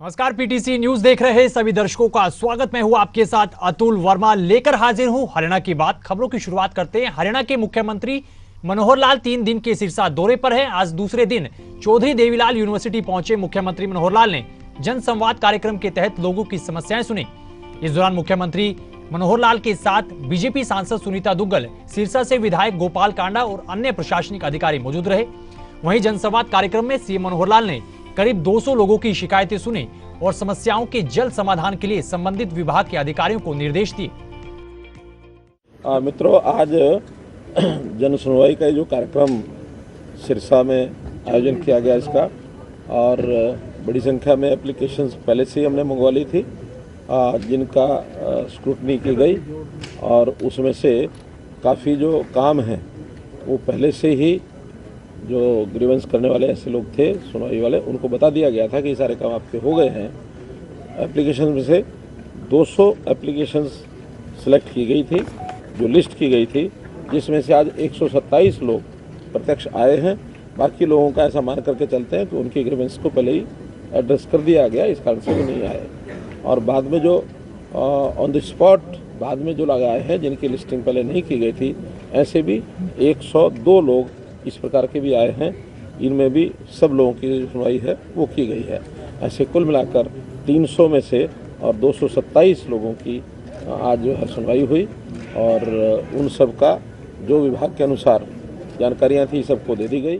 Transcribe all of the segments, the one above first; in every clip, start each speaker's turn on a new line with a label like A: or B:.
A: नमस्कार, PTC news देख रहे सभी दर्शकों का स्वागत। मैं हूं आपके साथ अतुल वर्मा, लेकर हाजिर हूं हरियाणा की बात। खबरों की शुरुआत करते हैं। हरियाणा के मुख्यमंत्री मनोहर लाल 3 दिन के सिरसा दौरे पर हैं। आज दूसरे दिन चौधरी देवीलाल यूनिवर्सिटी पहुंचे मुख्यमंत्री मनोहर लाल ने जन संवाद कार्यक्रम के तहत लोगों की समस्याएं सुनी। इस दौरान मुख्यमंत्री मनोहर लाल के साथ बीजेपी सांसद सुनीता दुग्गल, सिरसा से विधायक गोपाल कांडा और अन्य प्रशासनिक अधिकारी मौजूद रहे। वहीं जनसंवाद कार्यक्रम में सीएम मनोहर लाल ने करीब 200 लोगों की शिकायतें सुनी और समस्याओं के जल्द समाधान के लिए संबंधित विभाग के अधिकारियों को निर्देश दिए।
B: मित्रों, आज जन सुनवाई का जो कार्यक्रम सिरसा में आयोजन किया गया इसका, और बड़ी संख्या में एप्लीकेशंस पहले से ही हमने मंगवा ली थी, जिनका स्क्रूटनी की गई, और उसमें से काफ़ी जो काम हैं वो पहले से ही जो ग्रीवेंस करने वाले ऐसे लोग थे, सुनवाई वाले, उनको बता दिया गया था कि ये सारे काम आपके हो गए हैं। एप्लीकेशन में से 200 एप्लीकेशंस सिलेक्ट की गई थी, जो लिस्ट की गई थी, जिसमें से आज 127 लोग प्रत्यक्ष आए हैं। बाकी लोगों का ऐसा मान करके चलते हैं कि उनकी ग्रीवेंस को पहले ही एड्रेस कर दिया गया, इस कारण से वो नहीं आए। और बाद में जो ऑन द स्पॉट बाद में जो लगाए हैं, जिनकी लिस्टिंग पहले नहीं की गई थी, ऐसे भी 102 लोग इस प्रकार के भी आए हैं। इनमें भी सब लोगों की जो सुनवाई है वो की गई है। ऐसे कुल मिलाकर 300 में से और 227 लोगों की आज जो है सुनवाई हुई, और उन सब का जो विभाग के अनुसार जानकारियां थी सबको दे दी गई।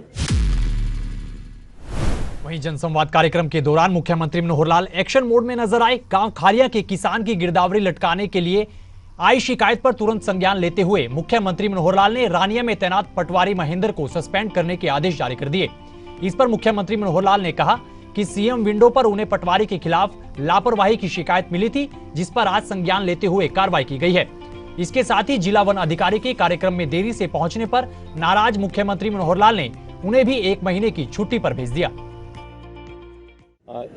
A: वहीं जनसंवाद कार्यक्रम के दौरान मुख्यमंत्री मनोहर लाल एक्शन मोड में नजर आए। गांव खारिया के किसान की गिरदावरी लटकाने के लिए आई शिकायत पर तुरंत संज्ञान लेते हुए मुख्यमंत्री मनोहर लाल ने रानिया में तैनात पटवारी महेंद्र को सस्पेंड करने के आदेश जारी कर दिए। इस पर मुख्यमंत्री मनोहर लाल ने कहा कि सीएम विंडो पर उन्हें पटवारी के खिलाफ लापरवाही की शिकायत मिली थी, जिस पर आज संज्ञान लेते हुए कार्रवाई की गई है। इसके साथ ही जिला वन अधिकारी के कार्यक्रम में देरी से पहुंचने पर नाराज मुख्यमंत्री मनोहर लाल ने उन्हें भी 1 महीने की छुट्टी पर भेज दिया।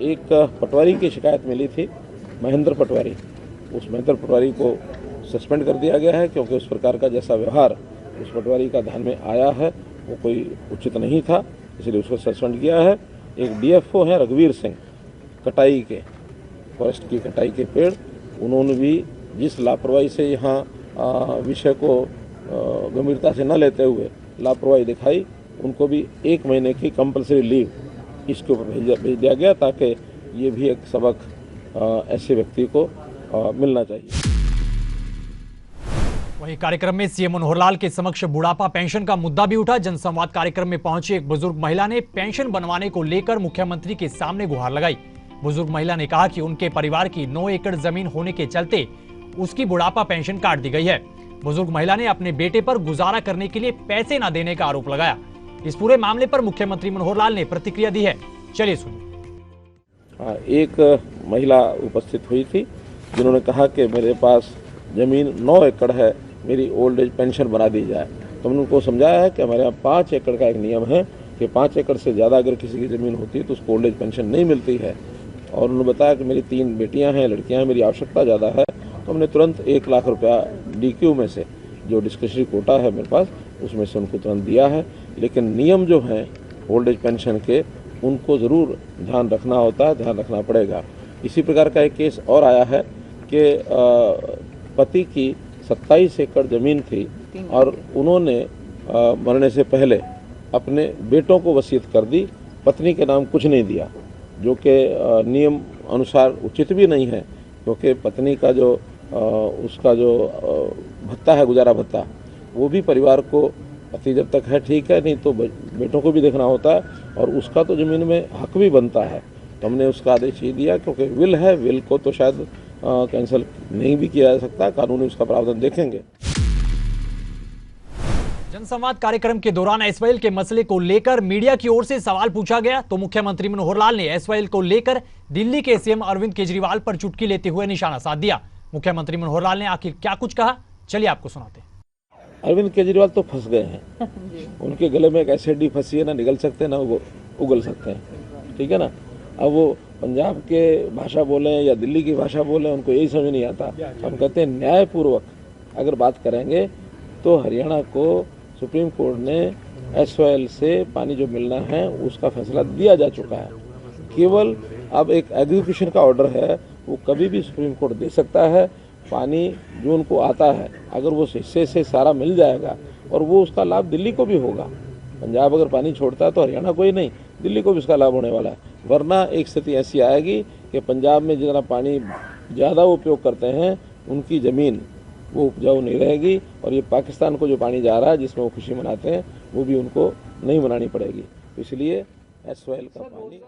B: एक पटवारी की शिकायत मिली थी, महेंद्र पटवारी। उस महेंद्र पटवारी को सस्पेंड कर दिया गया है, क्योंकि उस प्रकार का जैसा व्यवहार उस पटवारी का ध्यान में आया है वो कोई उचित नहीं था, इसलिए उसको सस्पेंड किया है। एक डीएफओ हैं रघुवीर सिंह, कटाई के, फॉरेस्ट की कटाई के पेड़, उन्होंने भी जिस लापरवाही से यहाँ विषय को गंभीरता से न लेते हुए लापरवाही दिखाई, उनको भी 1 महीने की कंपलसरी लीव इसके ऊपर भेज दिया गया, ताकि ये भी एक सबक ऐसे व्यक्ति को मिलना चाहिए।
A: वहीं कार्यक्रम में सीएम मनोहर लाल के समक्ष बुढ़ापा पेंशन का मुद्दा भी उठा। जनसंवाद कार्यक्रम में पहुंची एक बुजुर्ग महिला ने पेंशन बनवाने को लेकर मुख्यमंत्री के सामने गुहार लगाई। बुजुर्ग महिला ने कहा कि उनके परिवार की 9 एकड़ जमीन होने के चलते उसकी बुढ़ापा पेंशन काट दी गई है। बुजुर्ग महिला ने अपने बेटे पर गुजारा करने के लिए पैसे न देने का आरोप लगाया। इस पूरे मामले पर मुख्यमंत्री मनोहर लाल ने प्रतिक्रिया दी है, चलिए सुनिए।
B: एक महिला उपस्थित हुई थी, जिन्होंने कहा कि मेरे पास जमीन 9 एकड़ है, मेरी ओल्ड एज पेंशन बना दी जाए। तो हमने उनको समझाया है कि हमारे यहाँ 5 एकड़ का एक नियम है कि 5 एकड़ से ज़्यादा अगर किसी की ज़मीन होती है तो उसको ओल्ड एज पेंशन नहीं मिलती है। और उन्होंने बताया कि मेरी 3 बेटियां हैं, लड़कियां हैं, मेरी आवश्यकता ज़्यादा है। तो हमने तुरंत 1 लाख रुपया डीक्यू में से, जो डिस्क्रिशनरी कोटा है मेरे पास, उसमें से उनको तुरंत दिया है। लेकिन नियम जो हैं ओल्ड एज पेंशन के, उनको ज़रूर ध्यान रखना होता है, ध्यान रखना पड़ेगा। इसी प्रकार का एक केस और आया है कि पति की 27 एकड़ ज़मीन थी और उन्होंने मरने से पहले अपने बेटों को वसीयत कर दी, पत्नी के नाम कुछ नहीं दिया, जो कि नियम अनुसार उचित भी नहीं है, क्योंकि पत्नी का जो उसका जो भत्ता है, गुजारा भत्ता, वो भी परिवार को पति जब तक है ठीक है, नहीं तो बेटों को भी देखना होता है, और उसका तो ज़मीन में हक भी बनता है। तो हमने उसका आदेश ही दिया, क्योंकि विल है, विल को तो शायद कैंसिल नहीं भी किया जा सकता, कानूनी उसका प्रावधान देखेंगे।
A: जनसंवाद कार्यक्रम के दौरान एसवाईएल के मसले को लेकर मीडिया की ओर से सवाल पूछा गया, तो मुख्यमंत्री मनोहर लाल ने एसवाईएल को लेकर दिल्ली के सीएम अरविंद केजरीवाल पर चुटकी लेते हुए निशाना साध दिया। मुख्यमंत्री मनोहर लाल ने आखिर क्या कुछ कहा, चलिए आपको सुनाते हैं।
B: अरविंद केजरीवाल तो फंस गए हैं, उनके गले में एक एसिडी फंसी है, ना निगल सकते हैं ना वो उगल सकते हैं, ठीक है ना। अब वो पंजाब के भाषा बोलें या दिल्ली की भाषा बोलें, उनको यही समझ नहीं आता। हम कहते हैं न्यायपूर्वक अगर बात करेंगे तो हरियाणा को सुप्रीम कोर्ट ने एसवाईएल से पानी जो मिलना है उसका फैसला दिया जा चुका है। केवल अब एक एग्जीक्यूशन का ऑर्डर है, वो कभी भी सुप्रीम कोर्ट दे सकता है। पानी जो उनको आता है, अगर वो हिस्से से सारा मिल जाएगा और वो उसका लाभ दिल्ली को भी होगा। पंजाब अगर पानी छोड़ता है तो हरियाणा को ही नहीं, दिल्ली को भी उसका लाभ होने वाला है। वरना एक स्थिति ऐसी आएगी कि पंजाब में जितना पानी ज़्यादा उपयोग करते हैं, उनकी ज़मीन वो उपजाऊ नहीं रहेगी, और ये पाकिस्तान को जो पानी जा रहा है जिसमें वो खुशी मनाते हैं, वो भी उनको नहीं मनानी पड़ेगी। तो इसलिए एसवाइएल का पानी